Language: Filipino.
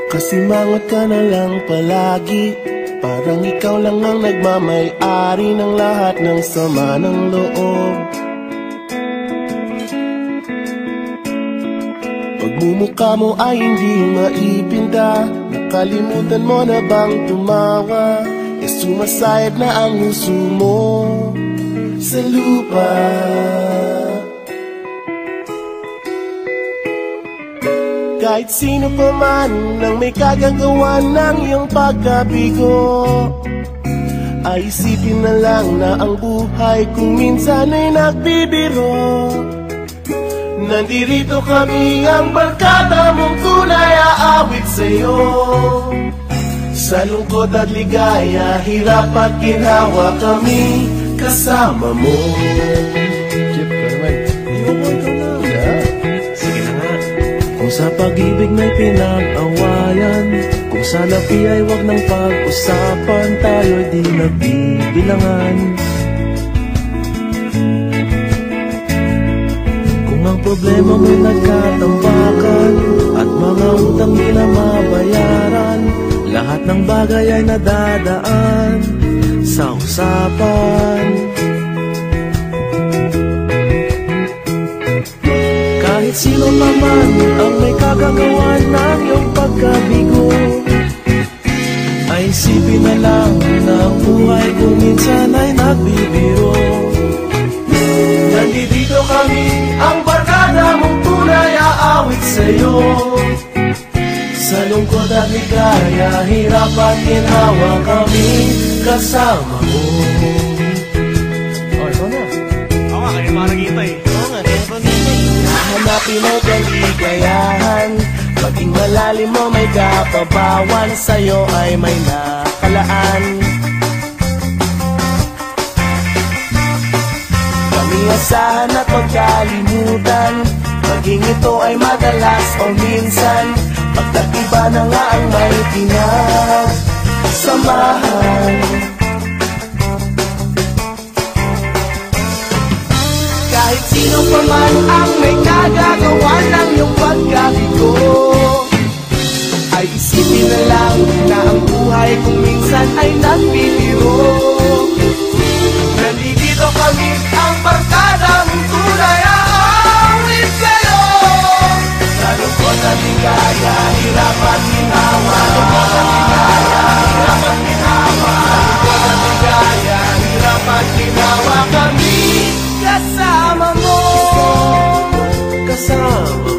Kasimangot ka na lang palagi, parang ikaw lang ang nagmamay-ari ng lahat ng sama ng loob. Pagmumukha mo ay hindi maipinda, nakalimutan mo na bang tumawa? E sumasayad na ang huso mo sa lupa. Kahit sino pa man ang may kagagawa ng iyong pagkabigo, ay isipin na lang na ang buhay kung minsan ay nagbibiro. Nandirito kami ang barkada mong tunay aawit sa'yo. Sa lungkot at ligaya, hirap at ginhawa kami kasama mo. Chip ka naman. Iwan ka na. Sige na nga. Kung sa pag-ibig may pinag-awayan, kung sa lapi ay wag nang pag-usapan, tayo'y di nagbibilangan. Kung ang problema mo'y nagkatambakan at mga utang di na mabayaran, lahat ng bagay ay nadadaan sa usapan. Kahit sino pa man ang may kagagawa ng iyong pagkabigo, ay isipin na lang na ang buhay kung minsan ay nagbibiro. Nandito kami, ang barkada mong tunay aawit sa'yo. Sa lungkot at ligaya, hirap at ginhawa kami kasama mo. Oh, ikaw na. Oo nga, kayo mga nagkita eh. Oo nga, kaya pa nito. Hanapin mo kaligayahan, maging malalim mo may kapabawan, sa'yo ay may nakalaan. Asahan at magkalimutan, maging ito ay madalas o minsan, pagkatiba na nga ang may pinasamahan. Kahit sino pa man ang may kagagawa ng iyong pagkabigo, ay isipin na lang na ang buhay kung minsan ay nagbibiro. Nandito kami, ang barkada mong tunay aawit sa'yo. Sa lungkot at ligaya, hirap at ginhawa. Sa lungkot at ligaya, hirap at ginhawa. Sa lungkot at ligaya, hirap at ginhawa kami kasama mo. Kasama